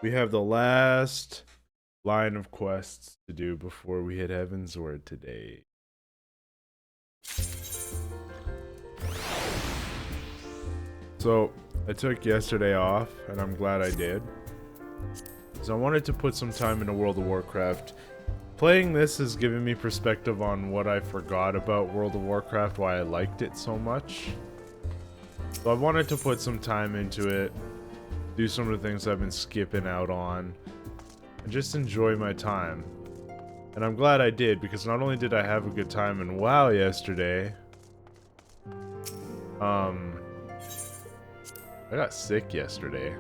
We have the last line of quests to do before we hit Heaven's Word today. So, I took yesterday off, and I'm glad I did. So I wanted to put some time into World of Warcraft. Playing this has given me perspective on what I forgot about World of Warcraft, why I liked it so much. So I wanted to put some time into it, do some of the things I've been skipping out on, and just enjoy my time. And I'm glad I did, because not only did I have a good time in WoW yesterday, I got sick yesterday.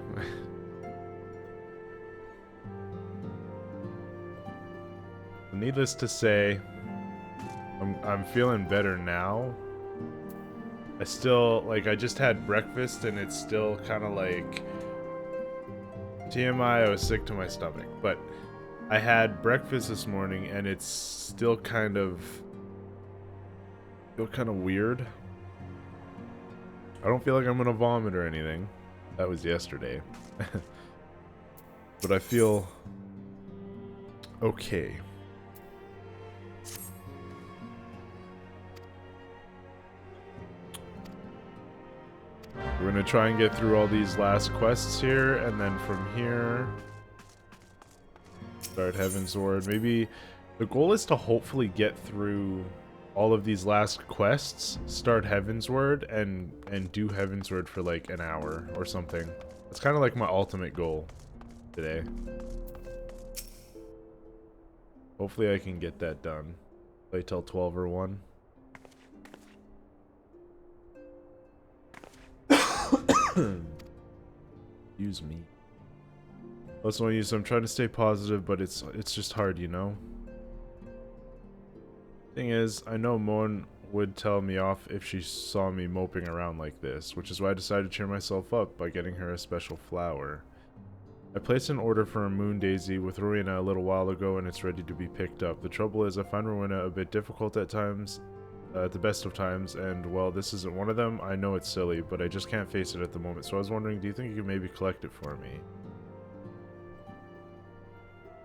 Needless to say, I'm feeling better now. I still, like, I just had breakfast and it's still kind of like TMI, I was sick to my stomach, but I had breakfast this morning and it's still kind of weird. I don't feel like I'm gonna vomit or anything. That was yesterday. But I feel okay. We're gonna try and get through all these last quests here, and then from here, start Heaven's Word. Maybe the goal is to hopefully get through all of these last quests, start Heaven's Word, and do Heaven's Word for like an hour or something. That's kind of like my ultimate goal today. Hopefully I can get that done. Play till 12 or 1. Use me. Also want to use. I'm trying to stay positive, but it's just hard, you know. Thing is, I know Mon would tell me off if she saw me moping around like this, which is why I decided to cheer myself up by getting her a special flower. I placed an order for a moon daisy with Rowena a little while ago, and it's ready to be picked up. The trouble is, I find Rowena a bit difficult at times. At the best of times, and well, this isn't one of them. I know it's silly, but I just can't face it at the moment. So I was wondering, do you think you could maybe collect it for me?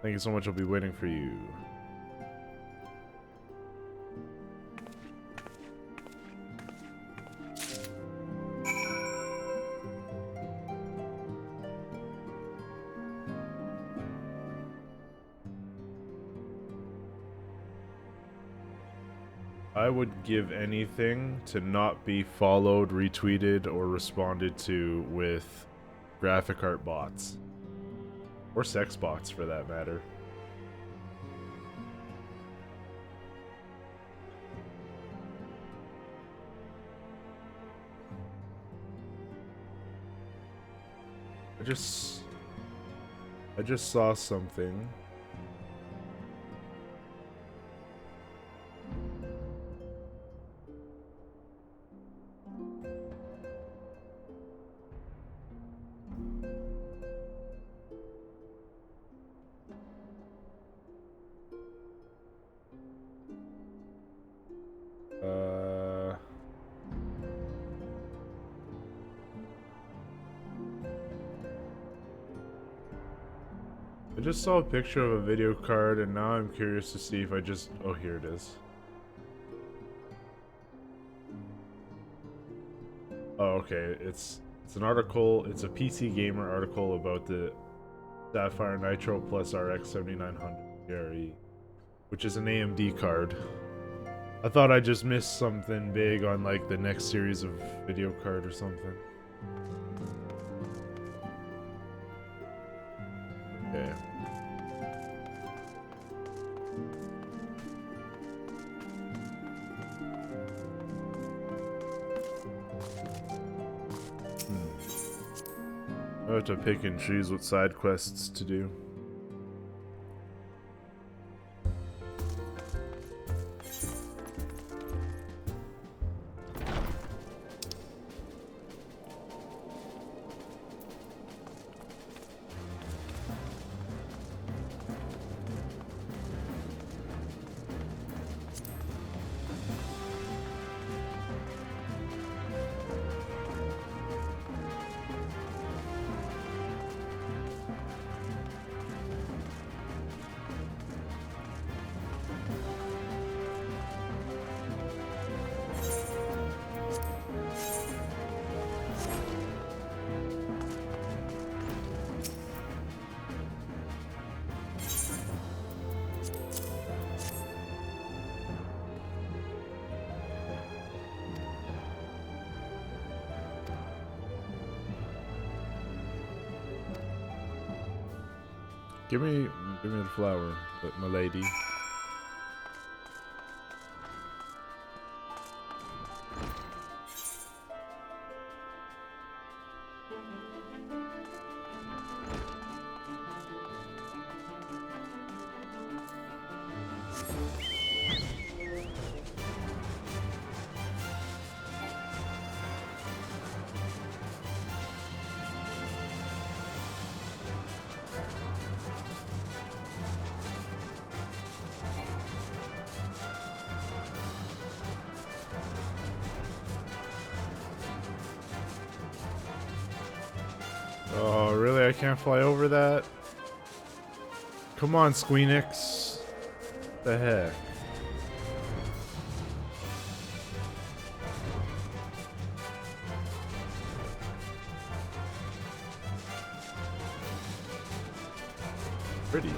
Thank you so much. I'll be waiting for you. I would give anything to not be followed, retweeted, or responded to with graphic art bots. Or sex bots, for that matter. I just saw something. I just saw a picture of a video card, and now I'm curious to see if I just... Oh, here it is. Oh, okay. It's an article. It's a PC Gamer article about the Sapphire Nitro plus RX 7900 GRE, which is an AMD card. I thought I just missed something big on like the next series of video card or something. Okay. I have to pick and choose what side quests to do. Give me the flower, my lady. Oh, really? I can't fly over that? Come on, Squeenix. The heck? Pretty.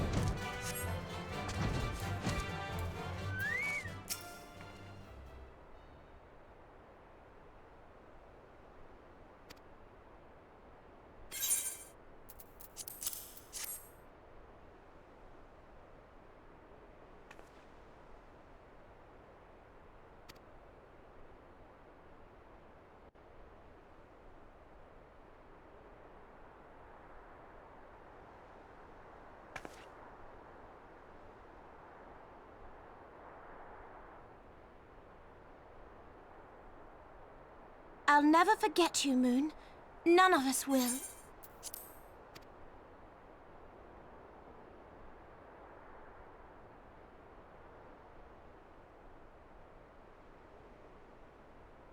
I'll never forget you, Moon. None of us will.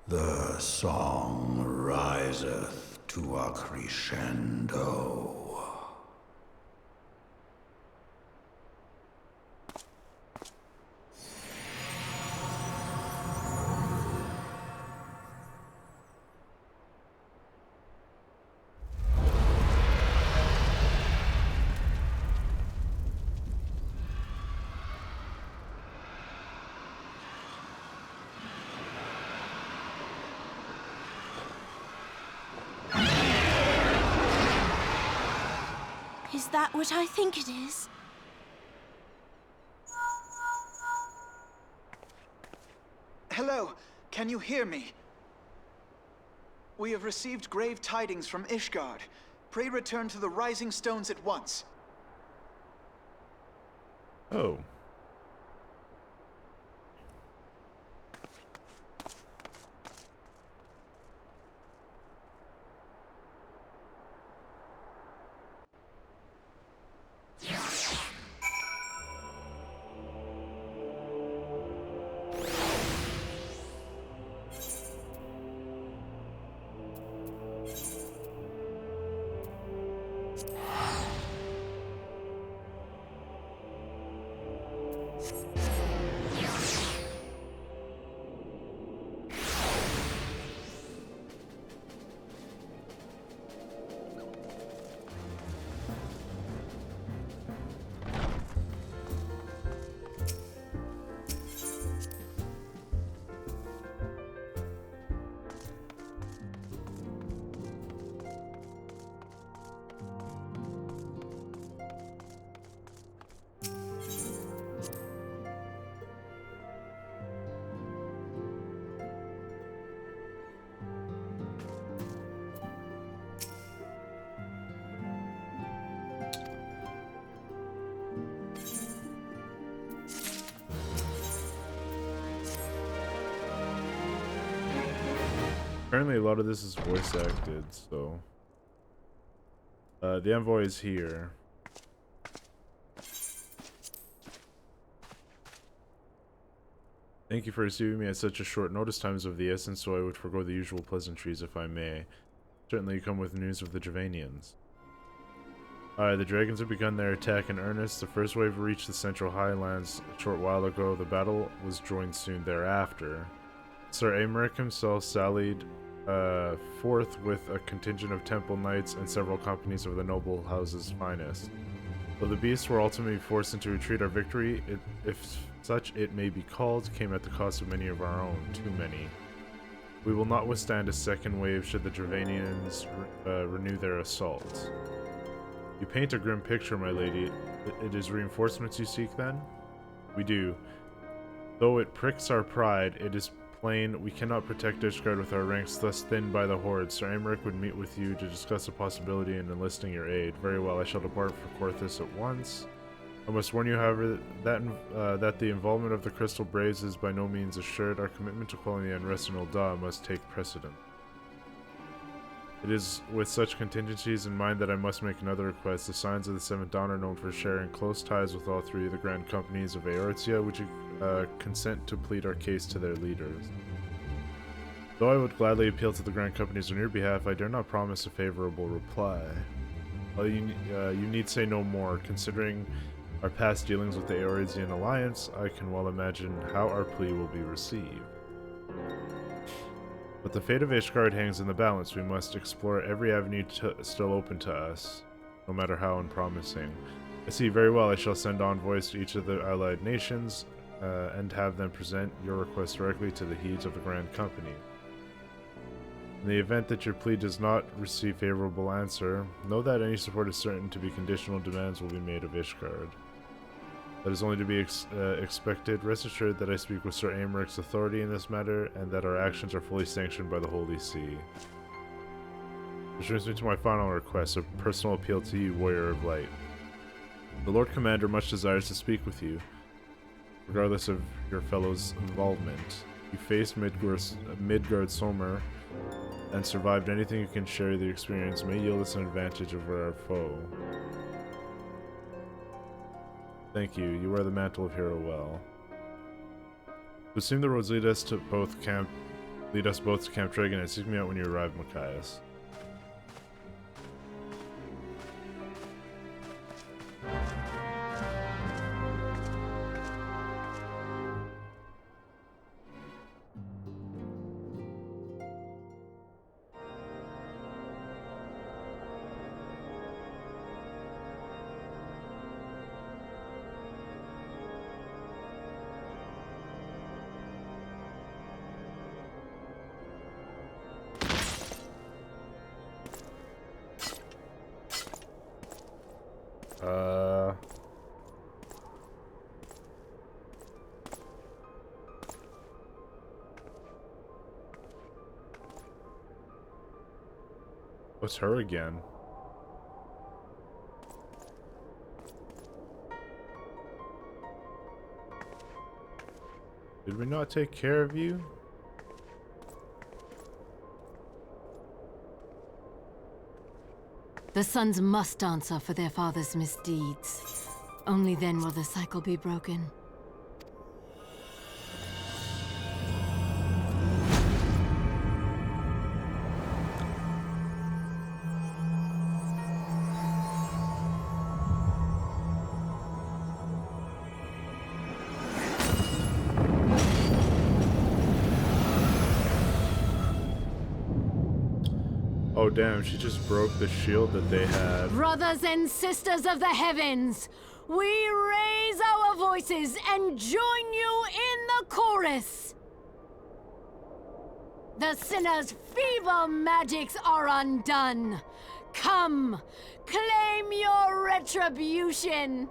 The song riseth to a crescendo. Is that what I think it is? Hello, can you hear me? We have received grave tidings from Ishgard. Pray return to the Rising Stones at once. Oh. Apparently a lot of this is voice acted, so... the envoy is here. Thank you for receiving me at such a short notice. Time is of the essence, so I would forego the usual pleasantries if I may. Certainly you come with news of the Javanians. The dragons have begun their attack in earnest. The first wave reached the central highlands a short while ago. The battle was joined soon thereafter. Sir Aymeric himself sallied forth with a contingent of temple knights and several companies of the noble house's finest. Though the beasts were ultimately forced into retreat, our victory, if such it may be called, came at the cost of many of our own, too many. We will not withstand a second wave should the Dravanians renew their assault. You paint a grim picture, my lady. It is reinforcements you seek, then? We do. Though it pricks our pride, it is plain we cannot protect Ishgard with our ranks thus thinned by the Horde. Sir Aymeric would meet with you to discuss the possibility in enlisting your aid. Very well, I shall depart for Korthus at once. I must warn you, however, that the involvement of the Crystal Braves is by no means assured. Our commitment to quelling the unrest in Ul'dah must take precedent. It is with such contingencies in mind that I must make another request. The Signs of the Seventh Dawn are known for sharing close ties with all three of the Grand Companies of Eorzea. Would you consent to plead our case to their leaders? Though I would gladly appeal to the Grand Companies on your behalf, I dare not promise a favorable reply. Well, you need say no more. Considering our past dealings with the Eorzean Alliance, I can well imagine how our plea will be received. But the fate of Ishgard hangs in the balance. We must explore every avenue still open to us, no matter how unpromising. I see. Very well. I shall send envoys to each of the allied nations and have them present your request directly to the heads of the Grand Company. In the event that your plea does not receive favorable answer, know that any support is certain to be conditional. Demands will be made of Ishgard. That is only to be expected. Rest assured that I speak with Sir Aymeric's authority in this matter, and that our actions are fully sanctioned by the Holy See. Which brings me to my final request, a personal appeal to you, Warrior of Light. The Lord Commander much desires to speak with you, regardless of your fellow's involvement. You faced Midgard Sommer and survived. Anything you can share the experience may yield us an advantage over our foe. Thank you. You wear the mantle of Hero well. It would seem the roads lead us both to Camp Dragon, and seek me out when you arrive, Machias. What's her again? Did we not take care of you? The sons must answer for their father's misdeeds. Only then will the cycle be broken. Oh damn, she just broke the shield that they had. Brothers and sisters of the heavens, we raise our voices and join you in the chorus. The sinner's feeble magics are undone. Come, claim your retribution.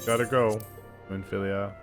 Gotta go, Winfilia.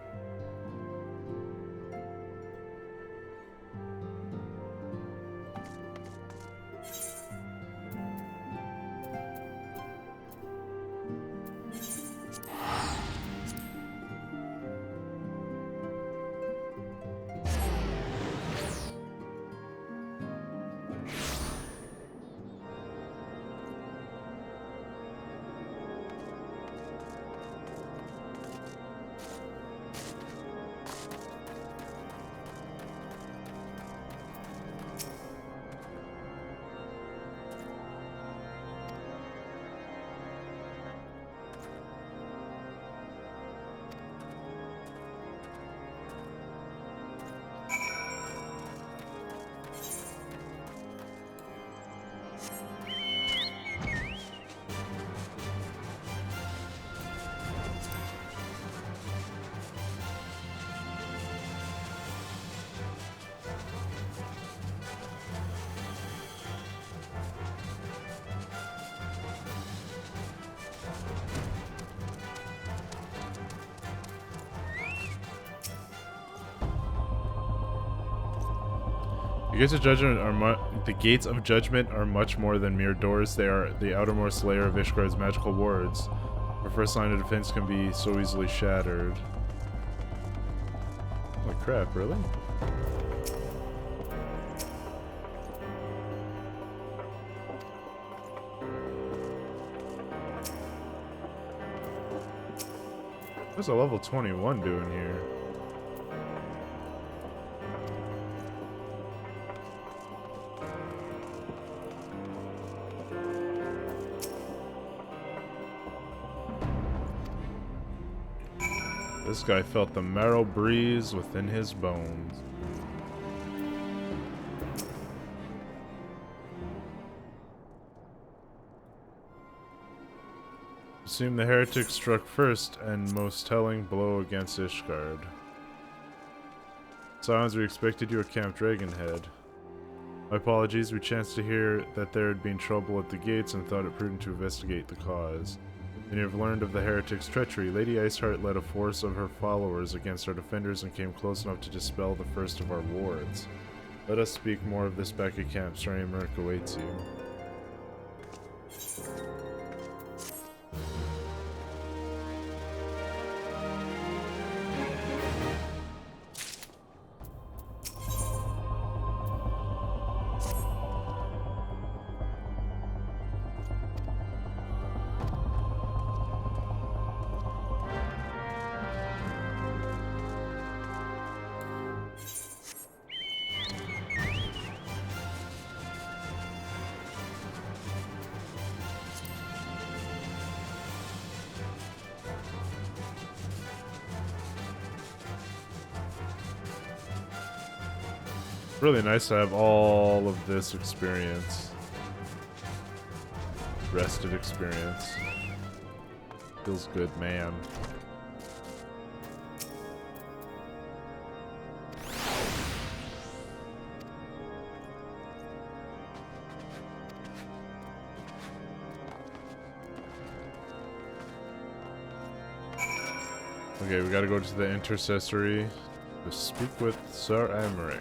The gates of judgment are much more than mere doors. They are the outermost layer of Ishgard's magical wards. Our first line of defense can be so easily shattered. Holy crap, really? What's a level 21 doing here? This guy felt the marrow breeze within his bones. Assume the heretic struck first and most telling blow against Ishgard. Silence, we expected you at Camp Dragonhead. My apologies, we chanced to hear that there had been trouble at the gates and thought it prudent to investigate the cause. When you have learned of the heretic's treachery, Lady Iceheart led a force of her followers against our defenders and came close enough to dispel the first of our wards. Let us speak more of this back at camp. Sorry, Merc awaits you. Really nice to have all of this experience. Rested experience. Feels good, man. Okay, we gotta go to the intercessory to speak with Sir Amaric.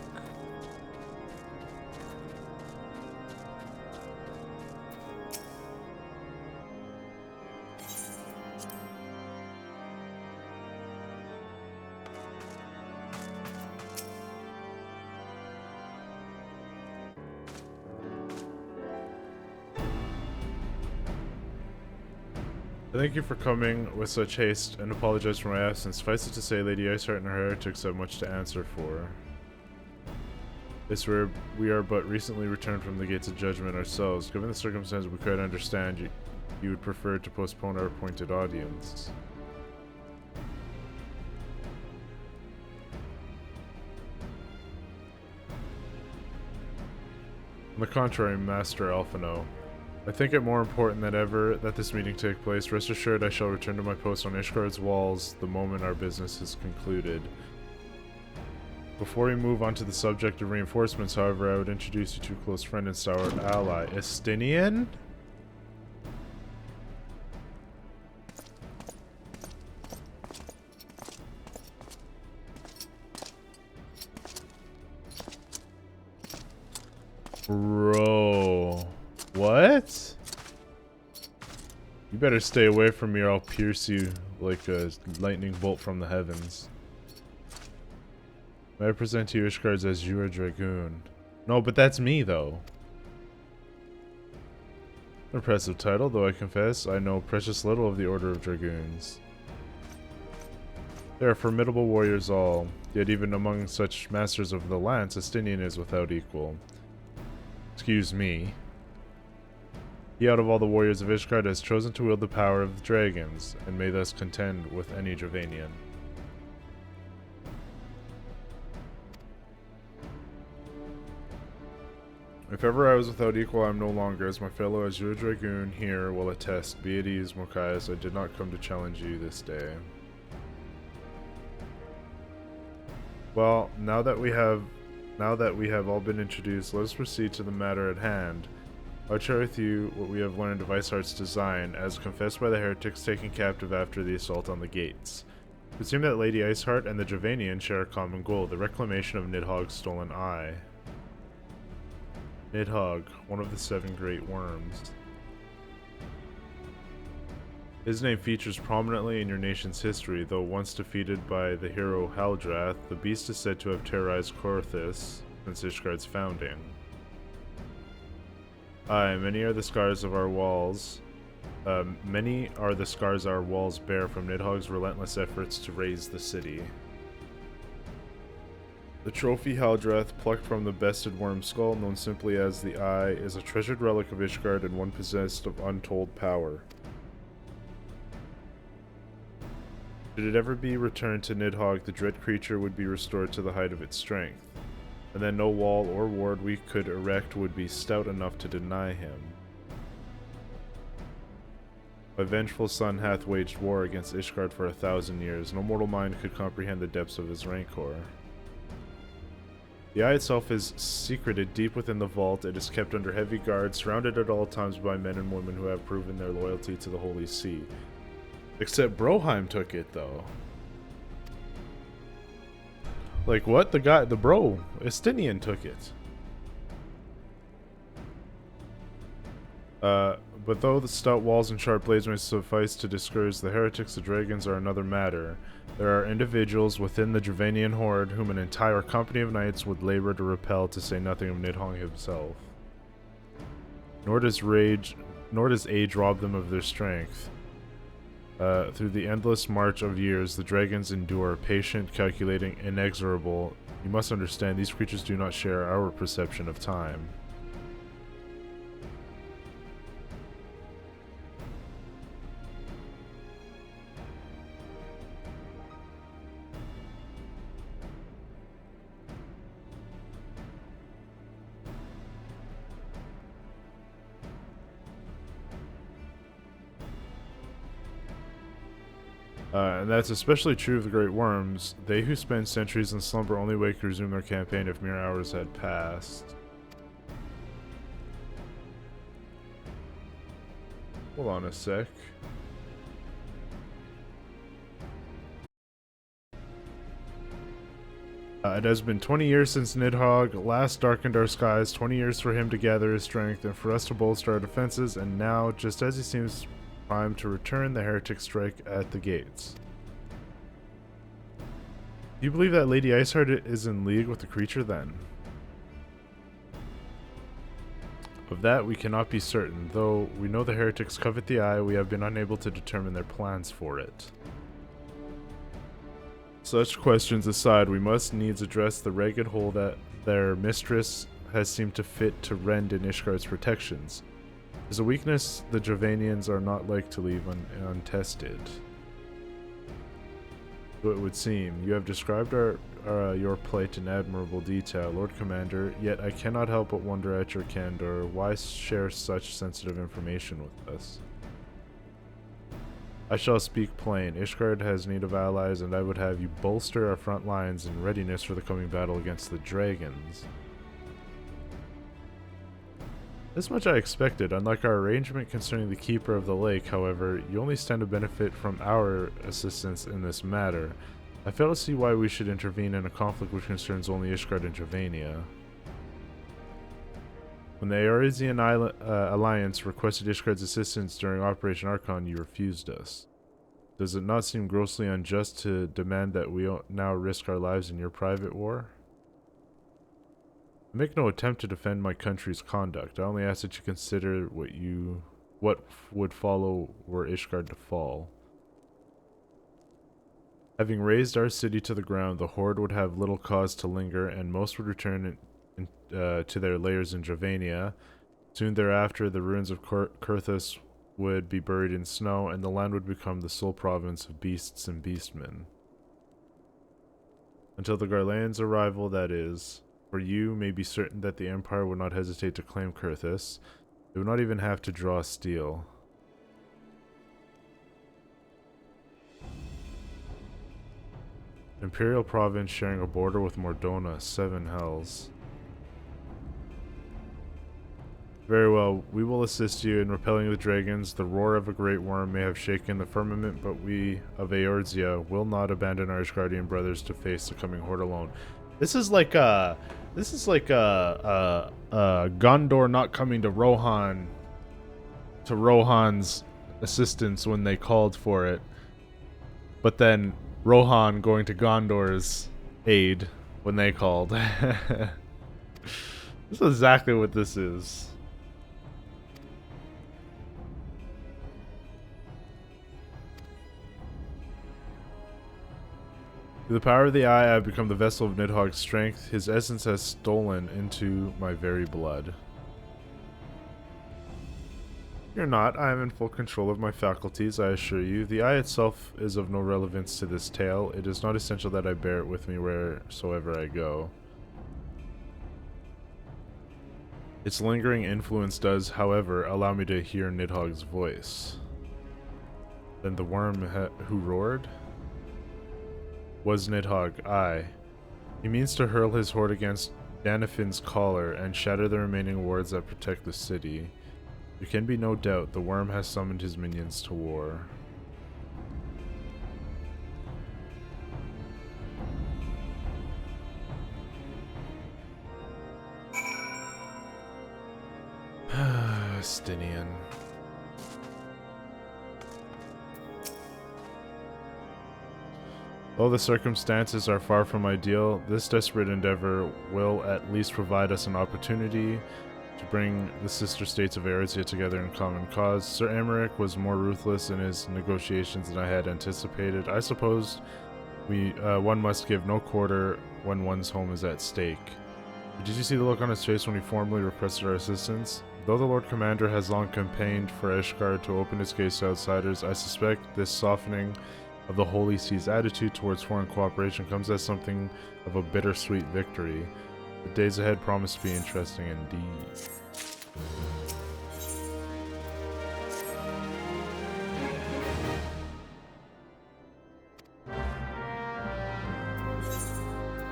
Thank you for coming with such haste, and apologize for my absence. Suffice it to say, Lady Iceheart and her heretics have much to answer for. We are but recently returned from the gates of judgment ourselves. Given the circumstances, we could understand you would prefer to postpone our appointed audience. On the contrary, Master Alphino, I think it more important than ever that this meeting take place. Rest assured I shall return to my post on Ishgard's walls the moment our business is concluded. Before we move on to the subject of reinforcements, however, I would introduce you to a close friend and stalwart ally, Estinian? Bro. What? You better stay away from me or I'll pierce you like a lightning bolt from the heavens. May I present to you Ishgard's Azure Dragoon? No, but that's me though. Impressive title, though I confess I know precious little of the Order of Dragoons. They are formidable warriors all, yet even among such masters of the lance, Estinian is without equal. Excuse me. He out of all the warriors of Ishgard has chosen to wield the power of the dragons, and may thus contend with any Dravanian. If ever I was without equal, I am no longer, as my fellow Azure Dragoon here will attest. Be at ease, MochaMassiah, I did not come to challenge you this day. Well, now that we have all been introduced, let us proceed to the matter at hand. I'll share with you what we have learned of Iceheart's design, as confessed by the heretics taken captive after the assault on the gates. It would seem that Lady Iceheart and the Dravanian share a common goal, the reclamation of Nidhogg's stolen eye. Nidhogg, one of the 7 great worms. His name features prominently in your nation's history, though once defeated by the hero Haldrath, the beast is said to have terrorized Korthus since Ishgard's founding. Aye, many are the scars our walls bear from Nidhogg's relentless efforts to raise the city. The trophy Haldrath, plucked from the bested worm skull, known simply as the Eye, is a treasured relic of Ishgard and one possessed of untold power. Should it ever be returned to Nidhogg, the dread creature would be restored to the height of its strength, and then no wall or ward we could erect would be stout enough to deny him. My vengeful son hath waged war against Ishgard for 1,000 years. No mortal mind could comprehend the depths of his rancor. The Eye itself is secreted deep within the vault. It is kept under heavy guard, surrounded at all times by men and women who have proven their loyalty to the Holy See. Except Broheim took it, though. Like, what? The bro, Estinian took it. But though the stout walls and sharp blades may suffice to discourage the heretics, the dragons are another matter. There are individuals within the Dravanian horde whom an entire company of knights would labor to repel, to say nothing of Nidhogg himself. Nor does age rob them of their strength. Through the endless march of years, the dragons endure, patient, calculating, inexorable. You must understand, these creatures do not share our perception of time. And that's especially true of the great worms. They who spend centuries in slumber only wake to resume their campaign if mere hours had passed. Hold on a sec. It has been 20 years since Nidhogg last darkened our skies, 20 years for him to gather his strength and for us to bolster our defenses, and now, just as he seems primed to return, the heretics strike at the gates. Do you believe that Lady Iceheart is in league with the creature, then? Of that we cannot be certain, though we know the heretics covet the Eye. We have been unable to determine their plans for it. Such questions aside, we must needs address the ragged hole that their mistress has seemed to fit to rend in Ishgard's protections. As a weakness the Dravanians are not like to leave untested. So it would seem. You have described your plight in admirable detail, Lord Commander, yet I cannot help but wonder at your candor. Why share such sensitive information with us? I shall speak plain. Ishgard has need of allies, and I would have you bolster our front lines in readiness for the coming battle against the dragons. This much I expected. Unlike our arrangement concerning the Keeper of the Lake, however, you only stand to benefit from our assistance in this matter. I fail to see why we should intervene in a conflict which concerns only Ishgard and Dravania. When the Eorzean Alliance requested Ishgard's assistance during Operation Archon, you refused us. Does it not seem grossly unjust to demand that we now risk our lives in your private war? I make no attempt to defend my country's conduct. I only ask that you consider what would follow were Ishgard to fall. Having razed our city to the ground, the Horde would have little cause to linger, and most would return to their lairs in Dravania. Soon thereafter, the ruins of Korthus would be buried in snow, and the land would become the sole province of beasts and beastmen. Until the Garlean's arrival, that is. For you may be certain that the Empire would not hesitate to claim Korthus. They would not even have to draw steel. Imperial province sharing a border with Mordona, 7 hells. Very well, we will assist you in repelling the dragons. The roar of a great worm may have shaken the firmament, but we of Eorzea will not abandon our Ishgardian brothers to face the coming horde alone. This is like Gondor not coming to Rohan's assistance when they called for it, but then Rohan going to Gondor's aid when they called. This is exactly what this is. Through the power of the eye, I have become the vessel of Nidhogg's strength. His essence has stolen into my very blood. You're not. I am in full control of my faculties, I assure you. The eye itself is of no relevance to this tale. It is not essential that I bear it with me wheresoever I go. Its lingering influence does, however, allow me to hear Nidhogg's voice. Then the worm who roared? Was Nidhogg, aye. He means to hurl his horde against Danafin's collar and shatter the remaining wards that protect the city. There can be no doubt the worm has summoned his minions to war. Stinian. Though the circumstances are far from ideal, this desperate endeavor will at least provide us an opportunity to bring the sister states of Eorzea together in common cause. Sir Emmerich was more ruthless in his negotiations than I had anticipated. I suppose one must give no quarter when one's home is at stake. But did you see the look on his face when he formally requested our assistance? Though the Lord Commander has long campaigned for Ishgard to open its gates to outsiders, I suspect this softening of the Holy See's attitude towards foreign cooperation comes as something of a bittersweet victory. The days ahead promise to be interesting indeed.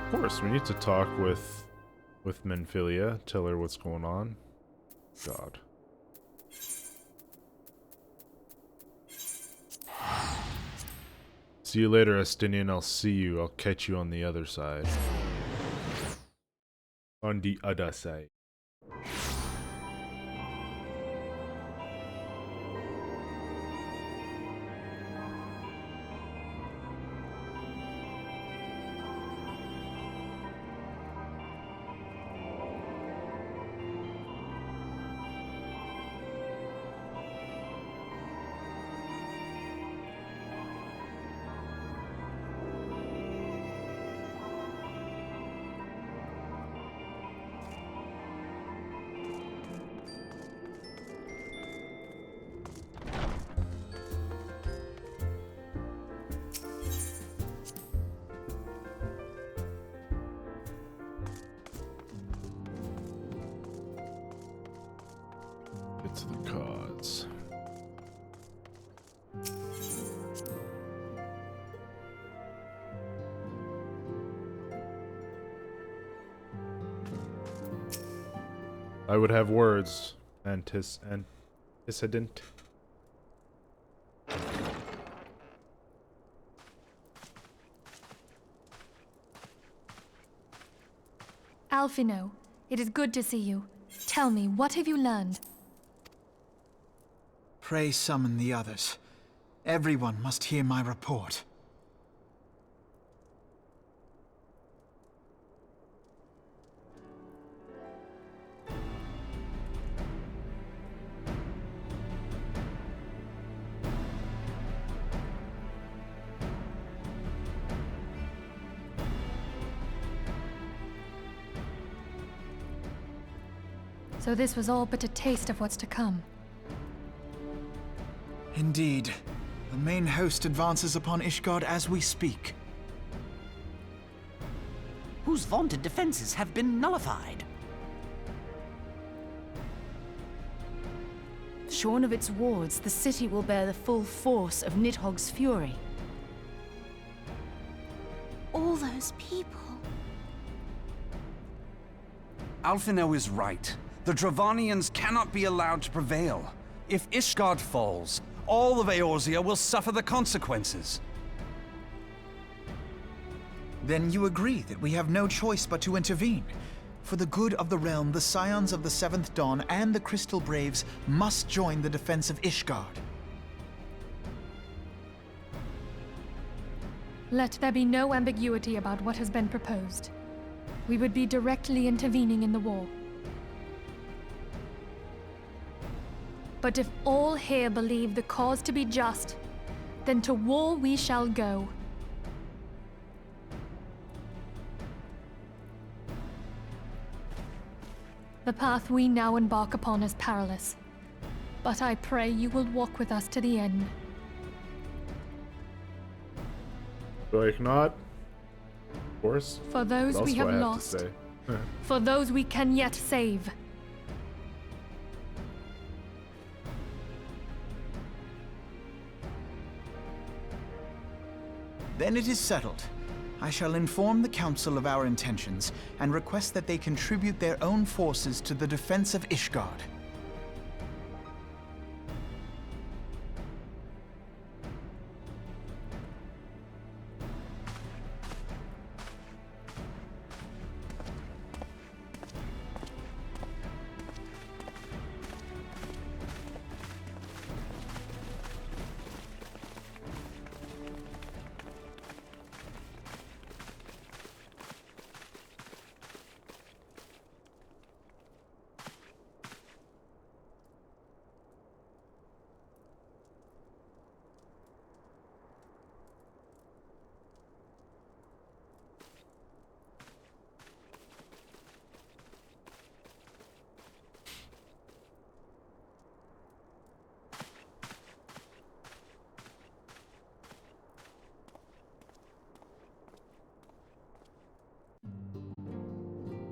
Of course, we need to talk with Menphilia, tell her what's going on. God. See you later, Estinian. I'll see you. I'll catch you on the other side. On the other side. To the cards. I would have words. Antecedent. Alphino, it is good to see you. Tell me, what have you learned? Pray summon the others. Everyone must hear my report. So this was all but a taste of what's to come. Indeed. The main host advances upon Ishgard as we speak. Whose vaunted defenses have been nullified. Shorn of its wards, the city will bear the full force of Nidhogg's fury. All those people. Alphino is right. The Dravanians cannot be allowed to prevail. If Ishgard falls, all of Eorzea will suffer the consequences. Then you agree that we have no choice but to intervene. For the good of the realm, the Scions of the Seventh Dawn and the Crystal Braves must join the defense of Ishgard. Let there be no ambiguity about what has been proposed. We would be directly intervening in the war. But if all here believe the cause to be just, then to war we shall go. The path we now embark upon is perilous, but I pray you will walk with us to the end. Like not? Of course. For those What we else do have I to lost, say? for those we can yet save. Then it is settled. I shall inform the Council of our intentions and request that they contribute their own forces to the defense of Ishgard.